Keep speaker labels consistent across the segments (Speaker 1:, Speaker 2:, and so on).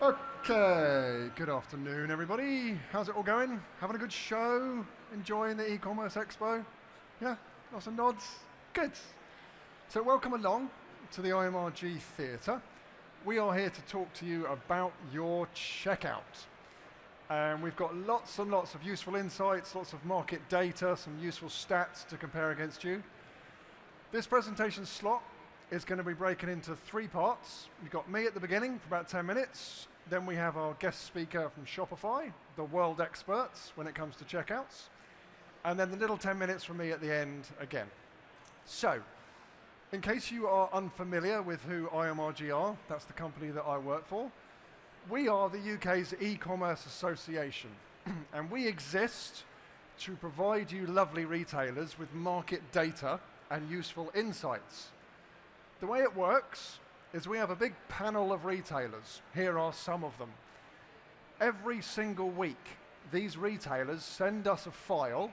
Speaker 1: Okay, good afternoon everybody. How's it all going? Having a good show? Enjoying the eCommerce Expo? Yeah, lots of nods? Good. So welcome along to the IMRG Theatre. We are here to talk to you about your checkout. And we've got lots and lots of useful insights, lots of market data, some useful stats to compare against you. This presentation slot is going to be breaking into 3 parts. We've got me at the beginning for about 10 minutes. Then we have our guest speaker from Shopify, the world experts when it comes to checkouts. And then the little 10 minutes from me at the end again. So, in case you are unfamiliar with who IMRG are, that's the company that I work for. We are the UK's e-commerce association. And we exist to provide you lovely retailers with market data and useful insights. The way it works is we have a big panel of retailers. Here are some of them. Every single week, these retailers send us a file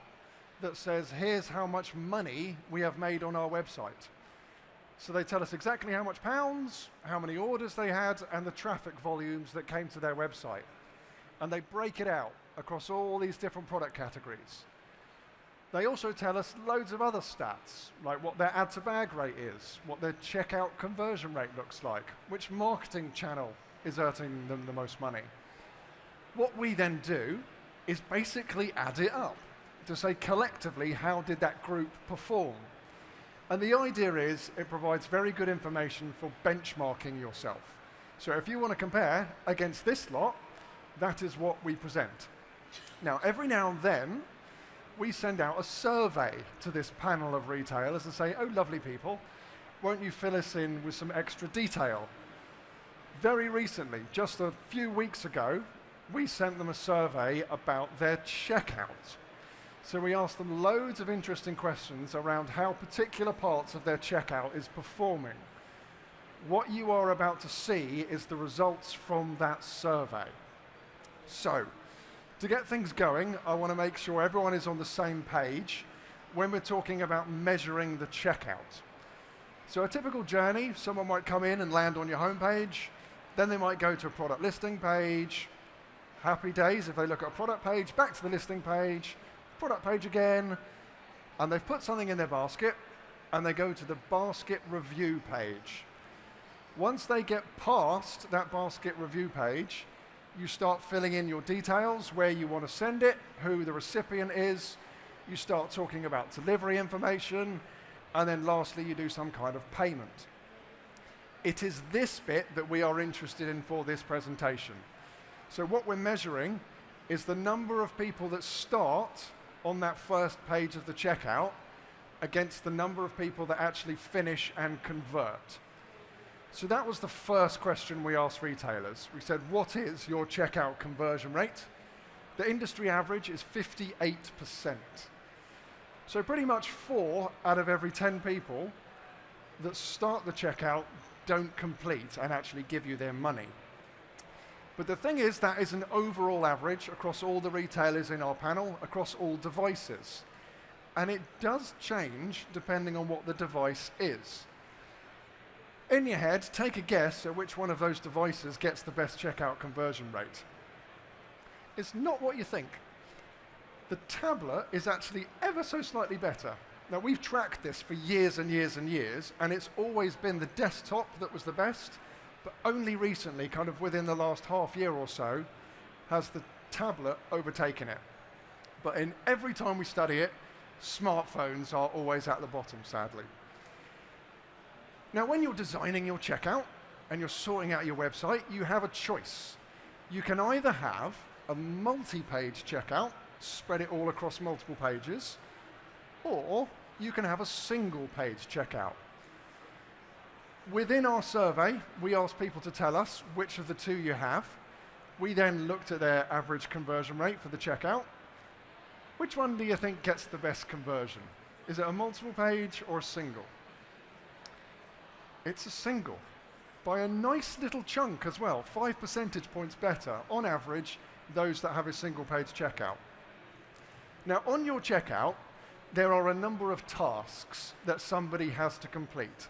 Speaker 1: that says, here's how much money we have made on our website. So they tell us exactly how much pounds, how many orders they had, and the traffic volumes that came to their website. And they break it out across all these different product categories. They also tell us loads of other stats, like what their add to bag rate is, what their checkout conversion rate looks like, which marketing channel is earning them the most money. What we then do is basically add it up to say collectively how did that group perform. And the idea is it provides very good information for benchmarking yourself. So if you want to compare against this lot, that is what we present. Now every now and then, we send out a survey to this panel of retailers and say, oh, lovely people, won't you fill us in with some extra detail? Very recently, just a few weeks ago, we sent them a survey about their checkout. So we asked them loads of interesting questions around how particular parts of their checkout is performing. What you are about to see is the results from that survey. So, to get things going, I want to make sure everyone is on the same page when we're talking about measuring the checkout. So a typical journey, someone might come in and land on your homepage, then they might go to a product listing page, happy days if they look at a product page, back to the listing page, product page again, and they've put something in their basket, and they go to the basket review page. Once they get past that basket review page, you start filling in your details, where you want to send it, who the recipient is. You start talking about delivery information, and then lastly, you do some kind of payment. It is this bit that we are interested in for this presentation. So what we're measuring is the number of people that start on that first page of the checkout against the number of people that actually finish and convert. So that was the first question we asked retailers. We said, what is your checkout conversion rate? The industry average is 58%. So pretty much 4 out of every 10 people that start the checkout don't complete and actually give you their money. But the thing is, that is an overall average across all the retailers in our panel, across all devices. And it does change depending on what the device is. In your head, take a guess at which one of those devices gets the best checkout conversion rate. It's not what you think. The tablet is actually ever so slightly better. Now, we've tracked this for years and years and years, and it's always been the desktop that was the best, but only recently, kind of within the last half year or so, has the tablet overtaken it. But in every time we study it, smartphones are always at the bottom, sadly. Now, when you're designing your checkout and you're sorting out your website, you have a choice. You can either have a multi-page checkout, spread it all across multiple pages, or you can have a single-page checkout. Within our survey, we asked people to tell us which of the two you have. We then looked at their average conversion rate for the checkout. Which one do you think gets the best conversion? Is it a multiple page or a single? It's a single, by a nice little chunk as well, 5 percentage points better, on average, those that have a single page checkout. Now, on your checkout, there are a number of tasks that somebody has to complete.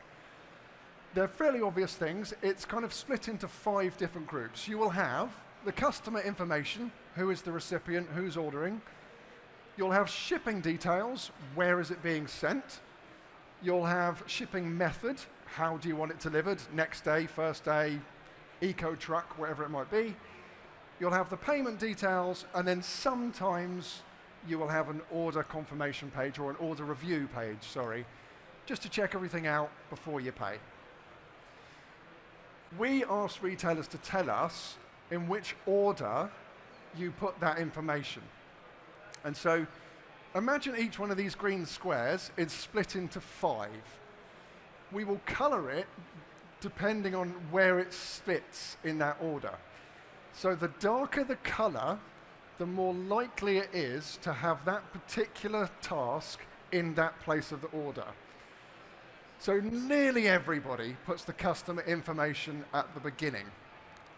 Speaker 1: They're fairly obvious things. It's kind of split into 5 different groups. You will have the customer information, who is the recipient, who's ordering. You'll have shipping details, where is it being sent. You'll have shipping method, how do you want it delivered, next day, first day, eco truck, whatever it might be. You'll have the payment details, and then sometimes you will have an order confirmation page or an order review page, just to check everything out before you pay. We ask retailers to tell us in which order you put that information. And so imagine each one of these green squares is split into 5. We will color it depending on where it fits in that order. So the darker the color, the more likely it is to have that particular task in that place of the order. So nearly everybody puts the customer information at the beginning,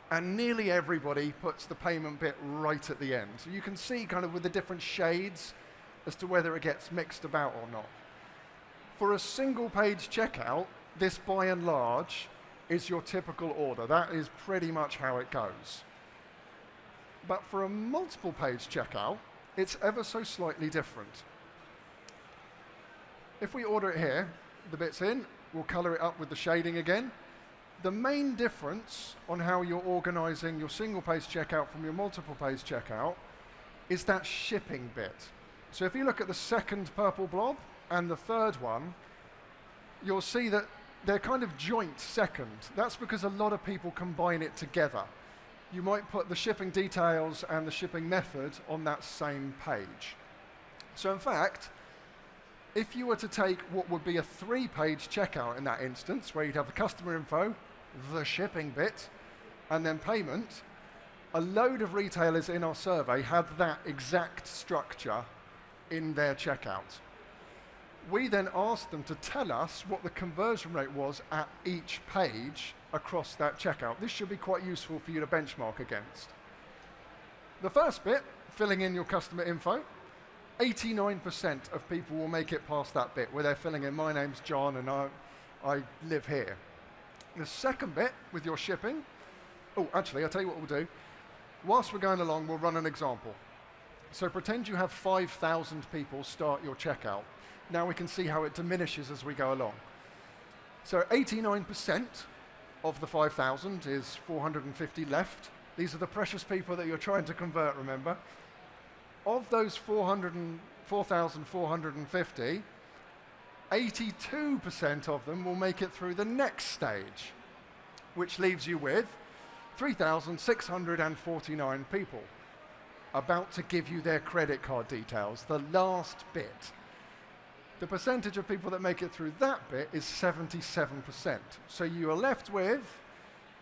Speaker 1: and nearly everybody puts the payment bit right at the end. So you can see kind of with the different shades as to whether it gets mixed about or not. For a single page checkout, this by and large is your typical order. That is pretty much how it goes. But for a multiple page checkout, it's ever so slightly different. If we order it here, the bits in, we'll color it up with the shading again. The main difference on how you're organizing your single page checkout from your multiple page checkout is that shipping bit. So if you look at the second purple blob and the third one, you'll see that they're kind of joint second. That's because a lot of people combine it together. You might put the shipping details and the shipping method on that same page. So in fact, if you were to take what would be a 3-page checkout in that instance, where you'd have the customer info, the shipping bit, and then payment, a load of retailers in our survey had that exact structure in their checkout. We then asked them to tell us what the conversion rate was at each page across that checkout. This should be quite useful for you to benchmark against. The first bit, filling in your customer info, 89% of people will make it past that bit where they're filling in, my name's John and I live here. The second bit with your shipping, actually, I'll tell you what we'll do. Whilst we're going along, we'll run an example. So pretend you have 5,000 people start your checkout. Now we can see how it diminishes as we go along. So 89% of the 5,000 is 450 left. These are the precious people that you're trying to convert, remember? Of those 4,450, 82% of them will make it through the next stage, which leaves you with 3,649 people about to give you their credit card details, the last bit. The percentage of people that make it through that bit is 77%. So you are left with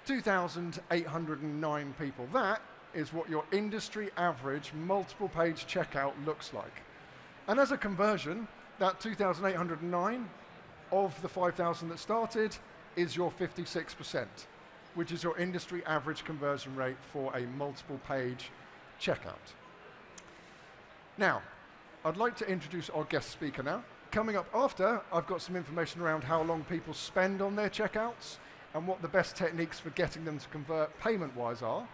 Speaker 1: 2,809 people. That is what your industry average multiple page checkout looks like. And as a conversion, that 2,809 of the 5,000 that started is your 56%, which is your industry average conversion rate for a multiple page checkout. Now, I'd like to introduce our guest speaker now. Coming up after, I've got some information around how long people spend on their checkouts and what the best techniques for getting them to convert payment-wise are.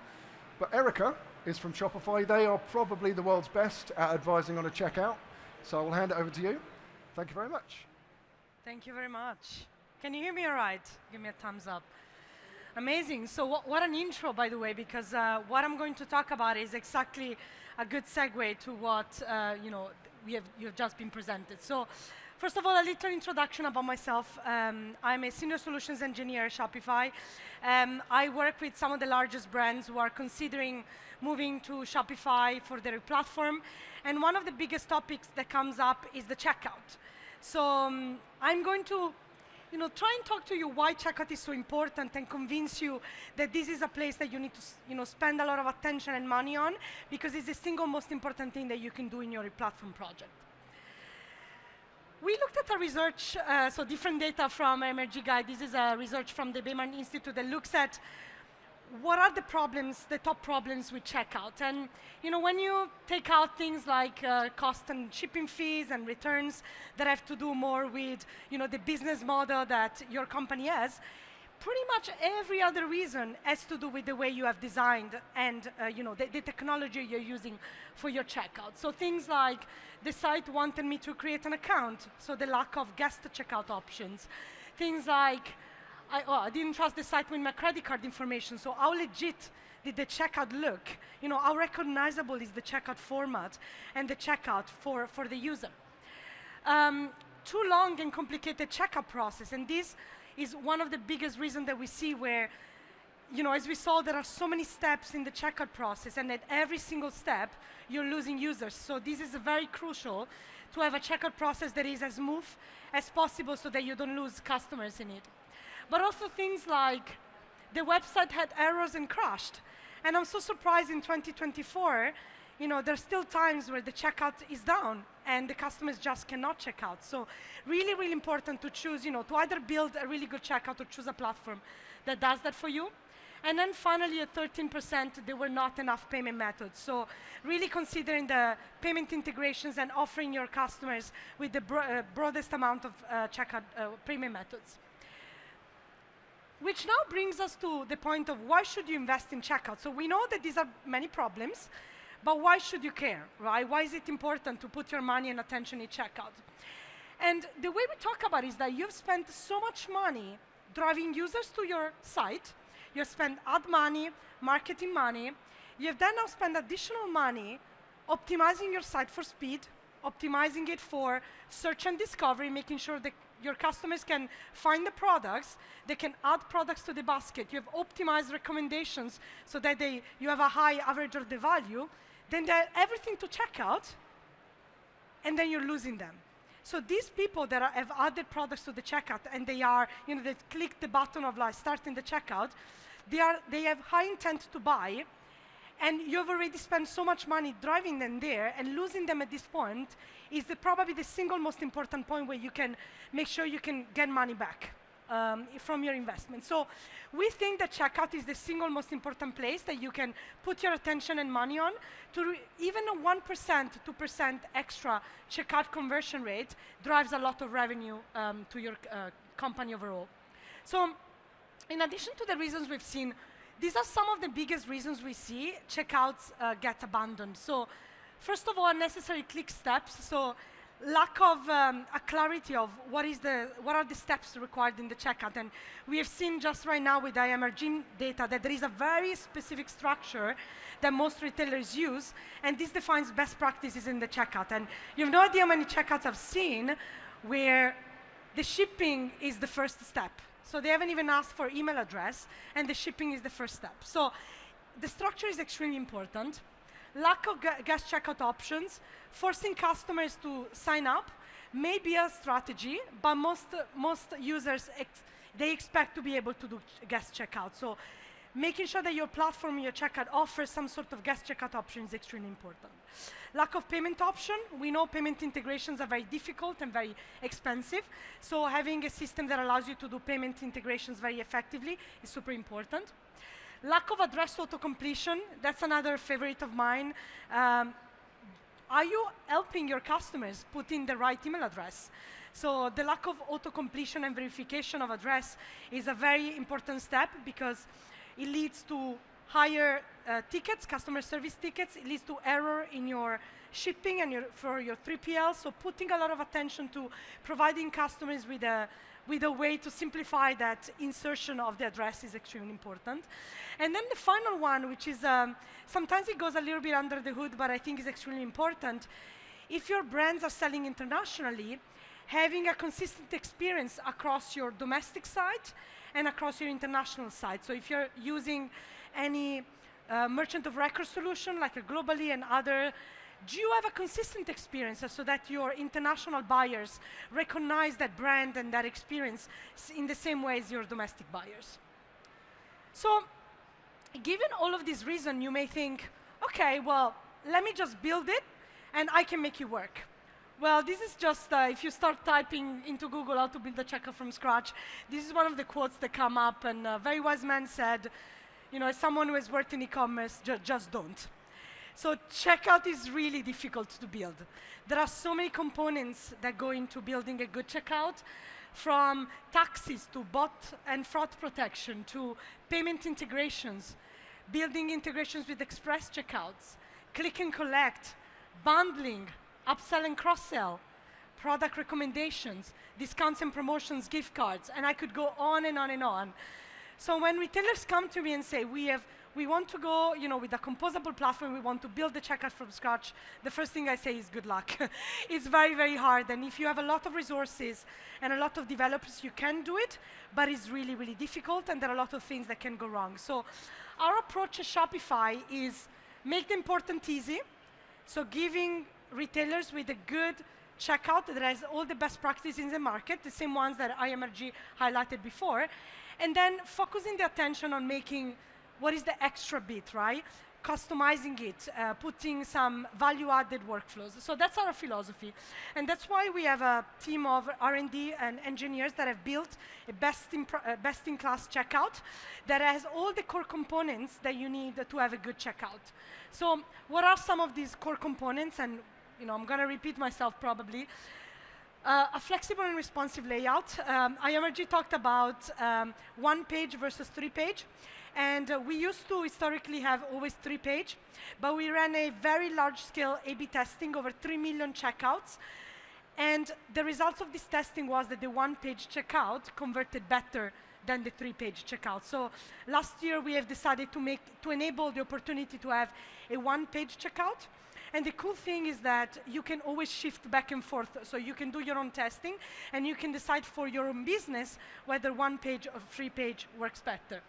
Speaker 1: But Erika is from Shopify. They are probably the world's best at advising on a checkout. So I will hand it over to you. Thank you very much.
Speaker 2: Thank you very much. Can you hear me all right? Give me a thumbs up. Amazing. So what an intro, by the way, because what I'm going to talk about is exactly a good segue to what you've just been presented. So first of all, a little introduction about myself. I'm a senior solutions engineer at Shopify. I work with some of the largest brands who are considering moving to Shopify for their platform. And one of the biggest topics that comes up is the checkout. So I'm going to try and talk to you why checkout is so important and convince you that this is a place that you need to spend a lot of attention and money on, because it's the single most important thing that you can do in your platform project. We looked at a research, so different data from IMRG Guide. This is a research from the Bateman Institute that looks at what are the problems, the top problems with checkout. And when you take out things like cost and shipping fees and returns that have to do more with the business model that your company has, pretty much every other reason has to do with the way you have designed and the technology you're using for your checkout. So things like the site wanted me to create an account, so the lack of guest checkout options. Things like I didn't trust the site with my credit card information, so how legit did the checkout look? How recognizable is the checkout format and the checkout for the user? Too long and complicated checkout process, and this is one of the biggest reasons that we see where, as we saw, there are so many steps in the checkout process, and at every single step, you're losing users. So this is very crucial to have a checkout process that is as smooth as possible so that you don't lose customers in it. But also things like the website had errors and crashed. And I'm so surprised in 2024, there's still times where the checkout is down and the customers just cannot check out. So really, really important to choose, to either build a really good checkout or choose a platform that does that for you. And then finally, at 13%, there were not enough payment methods. So really considering the payment integrations and offering your customers with the broadest amount of checkout payment methods. Which now brings us to the point of why should you invest in checkout? So we know that these are many problems, but why should you care, right? Why is it important to put your money and attention in checkout? And the way we talk about it is that you've spent so much money driving users to your site. You've spent ad money, marketing money. You've then now spent additional money optimizing your site for speed, optimizing it for search and discovery, making sure that your customers can find the products, they can add products to the basket. You have optimized recommendations so that you have a high average order value. Then they have everything to check out, and then you're losing them. So these people that have added products to the checkout and they click the button of like starting the checkout, they have high intent to buy, and you've already spent so much money driving them there, and losing them at this point is probably the single most important point where you can make sure you can get money back from your investment. So we think that checkout is the single most important place that you can put your attention and money on. Even a 1%, 2% extra checkout conversion rate drives a lot of revenue to your company overall. So in addition to the reasons we've seen, these are some of the biggest reasons we see checkouts get abandoned. So first of all, unnecessary click steps. So lack of a clarity of what are the steps required in the checkout. And we have seen just right now with IMRG data that there is a very specific structure that most retailers use, and this defines best practices in the checkout. And you have no idea how many checkouts I've seen where the shipping is the first step. So they haven't even asked for email address, and the shipping is the first step. So the structure is extremely important. Lack of guest checkout options, forcing customers to sign up may be a strategy, but most users, they expect to be able to do guest checkout. So making sure that your platform, your checkout offers some sort of guest checkout option is extremely important. Lack of payment option. We know payment integrations are very difficult and very expensive. So having a system that allows you to do payment integrations very effectively is super important. Lack of address auto-completion. That's another favorite of mine. Are you helping your customers put in the right email address? So the lack of auto-completion and verification of address is a very important step because it leads to higher tickets, customer service tickets. It leads to error in your shipping and for your 3PL. So putting a lot of attention to providing customers with a way to simplify that insertion of the address is extremely important. And then the final one, which is sometimes it goes a little bit under the hood, but I think is extremely important. If your brands are selling internationally, having a consistent experience across your domestic site and across your international site. So if you're using any merchant of record solution like a Globally and other, do you have a consistent experience so that your international buyers recognize that brand and that experience in the same way as your domestic buyers? So given all of these reasons, you may think, okay, well, let me just build it and I can make it work. Well, this is just, if you start typing into Google how to build a checkout from scratch, this is one of the quotes that come up, and a very wise man said, as someone who has worked in e-commerce, just don't. So checkout is really difficult to build. There are so many components that go into building a good checkout, from taxes to bot and fraud protection to payment integrations, building integrations with express checkouts, click and collect, bundling, upsell and cross-sell, product recommendations, discounts and promotions, gift cards, and I could go on and on and on. So when retailers come to me and say, we want to go, with a composable platform, we want to build the checkout from scratch, the first thing I say is good luck. It's very, very hard, and if you have a lot of resources and a lot of developers, you can do it, but it's really, really difficult, and there are a lot of things that can go wrong. So our approach at Shopify is make the important easy, so giving retailers with a good checkout that has all the best practices in the market, the same ones that IMRG highlighted before, and then focusing the attention on making what is the extra bit, right? Customizing it, putting some value-added workflows. So that's our philosophy. And that's why we have a team of R&D and engineers that have built a best-in-class checkout that has all the core components that you need to have a good checkout. So what are some of these core components? And I'm going to repeat myself probably. A flexible and responsive layout. IMRG talked about one page versus 3-page. And we used to historically have always 3-page, but we ran a very large-scale A/B testing, over 3 million checkouts. And the results of this testing was that the 1-page checkout converted better than the 3-page checkout. So last year, we have decided to enable the opportunity to have a 1-page checkout. And the cool thing is that you can always shift back and forth. So you can do your own testing, and you can decide for your own business whether 1-page or 3-page works better.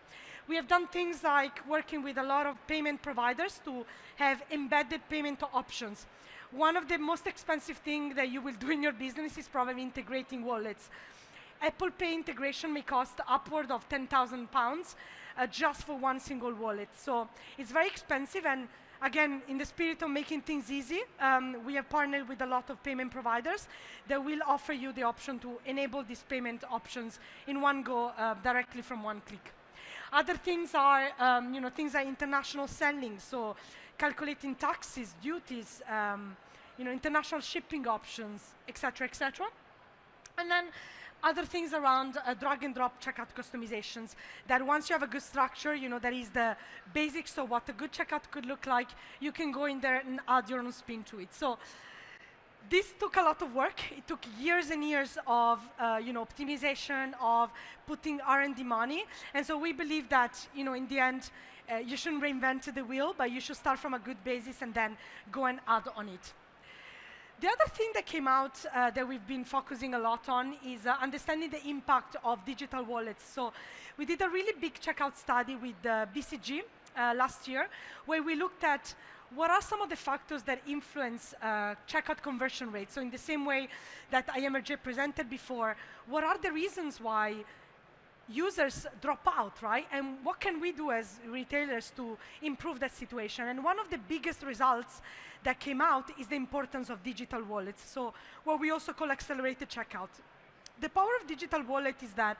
Speaker 2: We have done things like working with a lot of payment providers to have embedded payment options. One of the most expensive things that you will do in your business is probably integrating wallets. Apple Pay integration may cost upward of £10,000 just for one single wallet. So it's very expensive, and again, in the spirit of making things easy, we have partnered with a lot of payment providers that will offer you the option to enable these payment options in one go directly from one click. Other things are, things like international selling, so calculating taxes, duties, international shipping options, et cetera, et cetera. And then other things around drag and drop checkout customizations, that once you have a good structure, that is the basics of what a good checkout could look like, you can go in there and add your own spin to it. So this took a lot of work. It took years and years of optimization, of putting R&D money. And so we believe that in the end, you shouldn't reinvent the wheel, but you should start from a good basis and then go and add on it. The other thing that came out that we've been focusing a lot on is understanding the impact of digital wallets. So we did a really big checkout study with BCG last year, where we looked at what are some of the factors that influence checkout conversion rates. So in the same way that IMRG presented before, what are the reasons why users drop out, right? And what can we do as retailers to improve that situation? And one of the biggest results that came out is the importance of digital wallets. So what we also call accelerated checkout. The power of digital wallet is that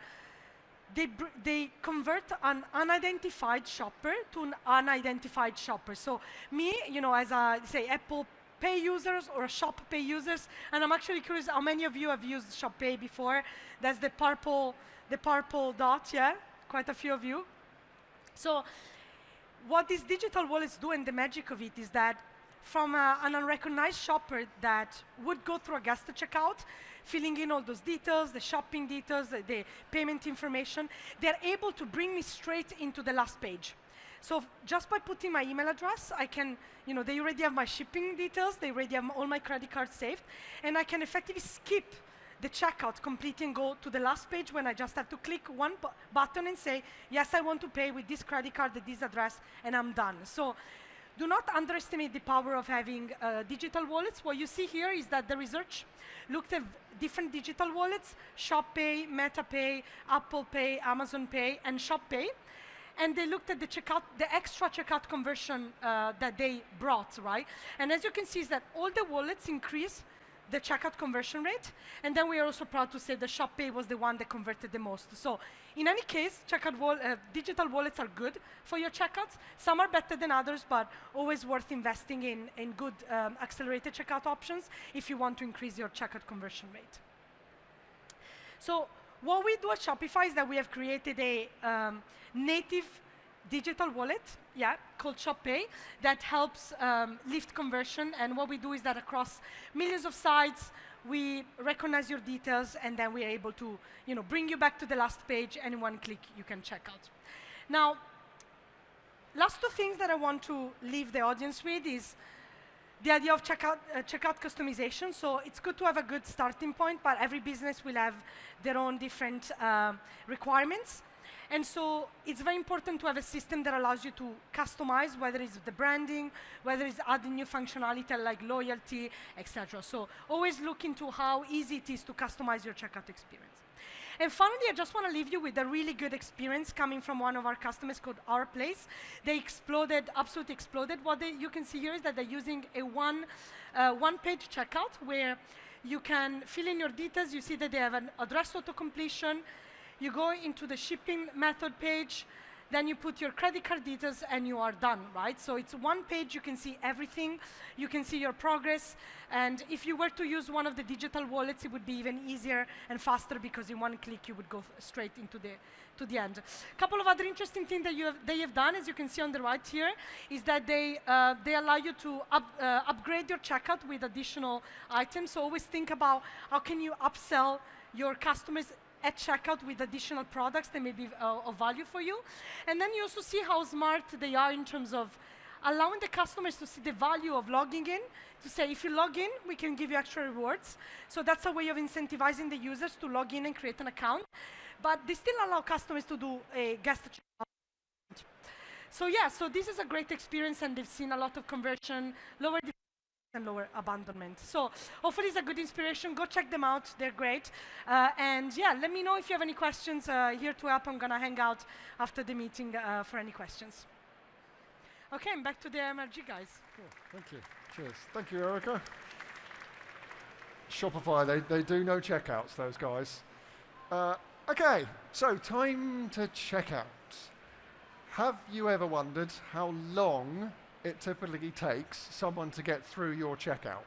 Speaker 2: they convert an unidentified shopper to an unidentified shopper. So me, as a, say, Apple Pay users or Shop Pay users, and I'm actually curious how many of you have used Shop Pay before. That's the purple dot, yeah? Quite a few of you. So what these digital wallets do, and the magic of it, is that from an unrecognized shopper that would go through a guest checkout, filling in all those details, the shopping details, the payment information, they're able to bring me straight into the last page. So just by putting my email address, I can, they already have my shipping details, they already have all my credit cards saved, and I can effectively skip the checkout completely and go to the last page when I just have to click one button and say, yes, I want to pay with this credit card at this address, and I'm done. So do not underestimate the power of having digital wallets. What you see here is that the research looked at different digital wallets: Shop Pay, Meta Pay, Apple Pay, Amazon Pay, and Shop Pay. And they looked at the extra checkout conversion that they brought, right? And as you can see, is that all the wallets increase the checkout conversion rate. And then we are also proud to say that Shop Pay was the one that converted the most. So in any case, digital wallets are good for your checkouts. Some are better than others, but always worth investing in good accelerated checkout options if you want to increase your checkout conversion rate. So what we do at Shopify is that we have created a native digital wallet, called ShopPay, that helps lift conversion. And what we do is that across millions of sites, we recognize your details, and then we are able to, bring you back to the last page, and in one click you can check out. Now, last two things that I want to leave the audience with is the idea of checkout customization. So it's good to have a good starting point, but every business will have their own different requirements. And so it's very important to have a system that allows you to customize, whether it's the branding, whether it's adding new functionality like loyalty, etc. So always look into how easy it is to customize your checkout experience. And finally, I just want to leave you with a really good experience coming from one of our customers called Our Place. They exploded, absolutely exploded. What you can see here is that they're using a one-page checkout where you can fill in your details. You see that they have an address auto-completion. You go into the shipping method page, then you put your credit card details, and you are done, right? So it's one page, you can see everything, you can see your progress, and if you were to use one of the digital wallets, it would be even easier and faster, because in one click you would go straight into the end. A couple of other interesting things that they have done, as you can see on the right here, is that they allow you to upgrade your checkout with additional items. So always think about how can you upsell your customers at checkout with additional products that may be of value for you. And then you also see how smart they are in terms of allowing the customers to see the value of logging in, to say, if you log in, we can give you extra rewards. So that's a way of incentivizing the users to log in and create an account. But they still allow customers to do a guest checkout. So yeah, so this is a great experience, and they've seen a lot of conversion, lower and lower abandonment. So hopefully it's a good inspiration. Go check them out. They're great. And yeah, let me know if you have any questions. Here to help. I'm going to hang out after the meeting for any questions. OK, I'm back to the IMRG guys.
Speaker 1: Cool. Thank you. Cheers. Thank you, Erika. Shopify, they do no checkouts, those guys. OK, so time to check out. Have you ever wondered how long it typically takes someone to get through your checkout?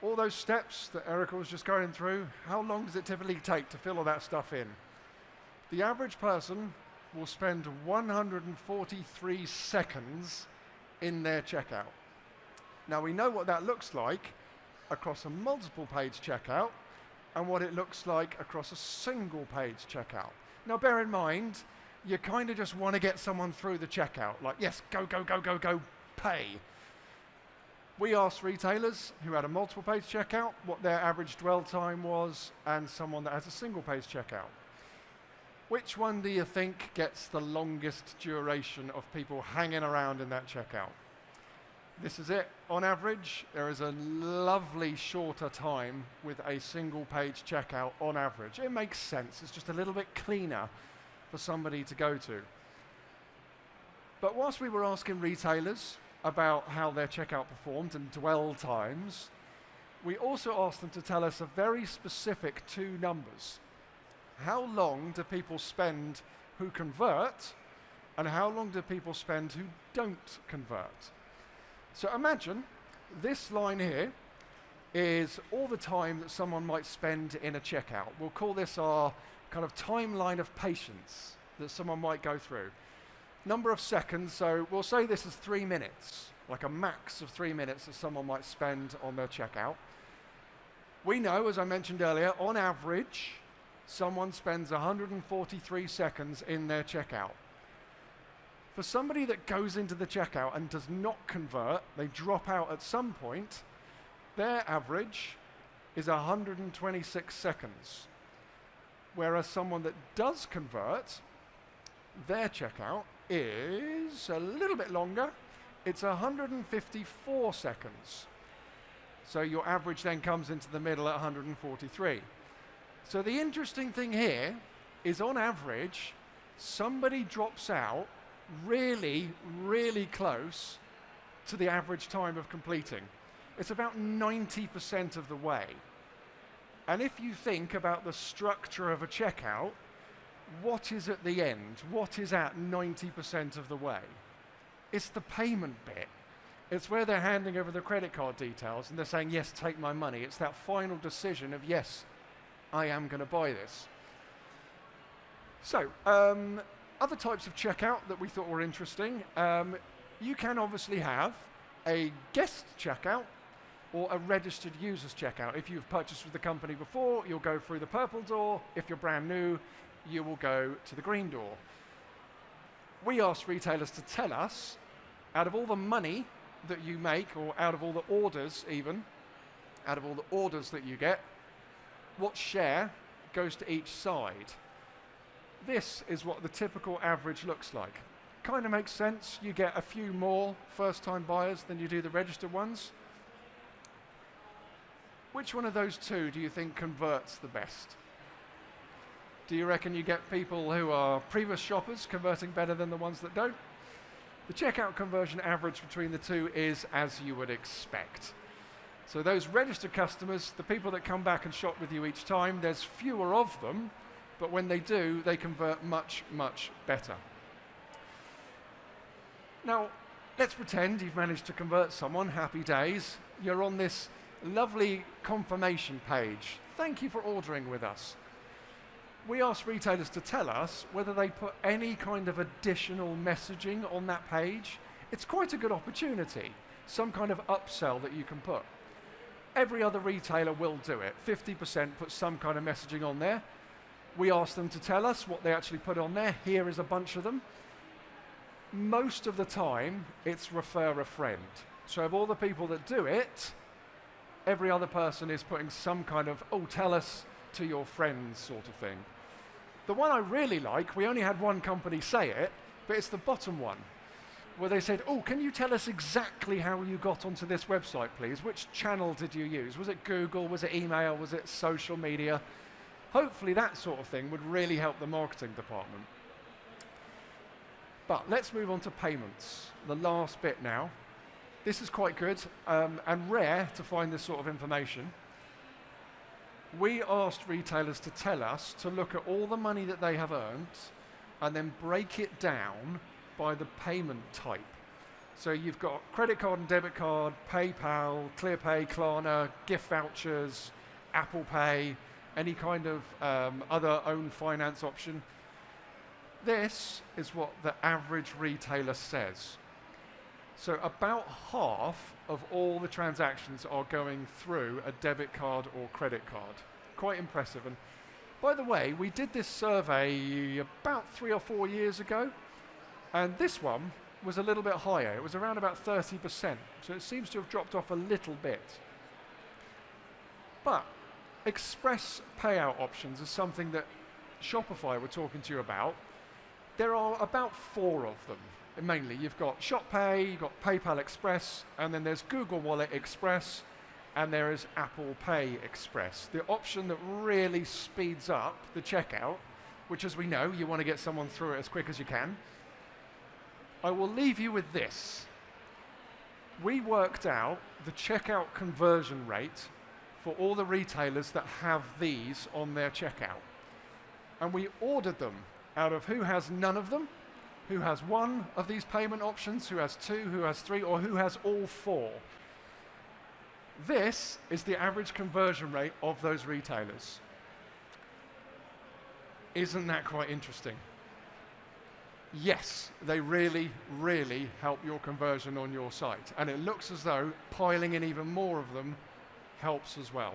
Speaker 1: All those steps that Erika was just going through, how long does it typically take to fill all that stuff in? The average person will spend 143 seconds in their checkout. Now we know what that looks like across a multiple page checkout and what it looks like across a single page checkout. Now bear in mind, you kind of just want to get someone through the checkout, like, yes, go, go, go, go, go, pay. We asked retailers who had a multiple page checkout what their average dwell time was, and someone that has a single page checkout. Which one do you think gets the longest duration of people hanging around in that checkout? This is it. On average, there is a lovely shorter time with a single page checkout on average. It makes sense. It's just a little bit cleaner for somebody to go to. But whilst we were asking retailers about how their checkout performed and dwell times, we also asked them to tell us a very specific two numbers. How long do people spend who convert, and how long do people spend who don't convert? So imagine this line here is all the time that someone might spend in a checkout. We'll call this our kind of timeline of patience that someone might go through. Number of seconds, so we'll say this is 3 minutes, like a max of 3 minutes that someone might spend on their checkout. We know, as I mentioned earlier, on average, someone spends 143 seconds in their checkout. For somebody that goes into the checkout and does not convert, they drop out at some point, their average is 126 seconds. Whereas someone that does convert, their checkout is a little bit longer. It's 154 seconds. So your average then comes into the middle at 143. So the interesting thing here is, on average, somebody drops out really, really close to the average time of completing. It's about 90% of the way. And if you think about the structure of a checkout, what is at the end? What is at 90% of the way? It's the payment bit. It's where they're handing over the credit card details and they're saying, yes, take my money. It's that final decision of, yes, I am going to buy this. So, other types of checkout that we thought were interesting. You can obviously have a guest checkout or a registered users checkout. If you've purchased with the company before, you'll go through the purple door. If you're brand new, you will go to the green door. We asked retailers to tell us, out of all the money that you make, or out of all the orders even, out of all the orders that you get, what share goes to each side. This is what the typical average looks like. Kind of makes sense. You get a few more first-time buyers than you do the registered ones. Which one of those two do you think converts the best? Do you reckon you get people who are previous shoppers converting better than the ones that don't? The checkout conversion average between the two is as you would expect. So those registered customers, the people that come back and shop with you each time, there's fewer of them, but when they do, they convert much, much better. Now, let's pretend you've managed to convert someone, happy days. You're on this lovely confirmation page. Thank you for ordering with us. We asked retailers to tell us whether they put any kind of additional messaging on that page. It's quite a good opportunity, some kind of upsell that you can put. Every other retailer will do it. 50% put some kind of messaging on there. We asked them to tell us what they actually put on there. Here is a bunch of them. Most of the time, it's refer a friend. So of all the people that do it, every other person is putting some kind of, oh, tell us to your friends sort of thing. The one I really like, we only had one company say it, but it's the bottom one, where they said, oh, can you tell us exactly how you got onto this website, please? Which channel did you use? Was it Google? Was it email? Was it social media? Hopefully that sort of thing would really help the marketing department. But let's move on to payments, the last bit now. This is quite good and rare to find this sort of information. We asked retailers to tell us to look at all the money that they have earned and then break it down by the payment type. So you've got credit card and debit card, PayPal, ClearPay, Klarna, gift vouchers, Apple Pay, any kind of other own finance option. This is what the average retailer says. So about half of all the transactions are going through a debit card or credit card. Quite impressive. And by the way, we did this survey about 3 or 4 years ago, and this one was a little bit higher. It was around about 30%. So it seems to have dropped off a little bit. But express payout options is something that Shopify were talking to you about. There are about 4 of them. Mainly, you've got ShopPay, you've got PayPal Express, and then there's Google Wallet Express, and there is Apple Pay Express. The option that really speeds up the checkout, which as we know, you want to get someone through it as quick as you can. I will leave you with this. We worked out the checkout conversion rate for all the retailers that have these on their checkout. And we ordered them out of who has none of them, who has 1 of these payment options, who has 2, who has 3, or who has all 4. This is the average conversion rate of those retailers. Isn't that quite interesting? Yes, they really, really help your conversion on your site. And it looks as though piling in even more of them helps as well.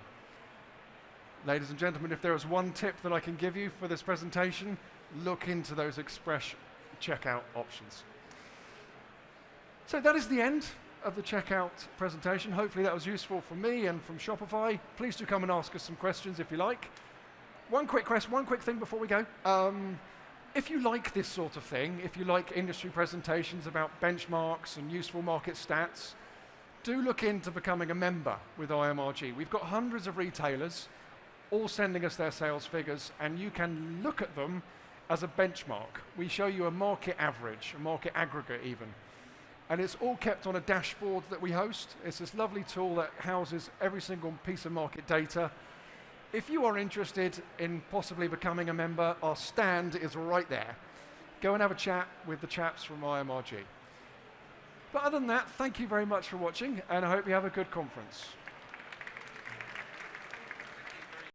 Speaker 1: Ladies and gentlemen, if there is one tip that I can give you for this presentation, look into those express checkout options. So that is the end of the checkout presentation. Hopefully that was useful for me and from Shopify. Please do come and ask us some questions if you like. One quick thing before we go. If you like this sort of thing, if you like industry presentations about benchmarks and useful market stats, do look into becoming a member with IMRG. We've got hundreds of retailers all sending us their sales figures, and you can look at them as a benchmark. We show you a market average, a market aggregate even. And it's all kept on a dashboard that we host. It's this lovely tool that houses every single piece of market data. If you are interested in possibly becoming a member, our stand is right there. Go and have a chat with the chaps from IMRG. But other than that, thank you very much for watching, and I hope you have a good conference.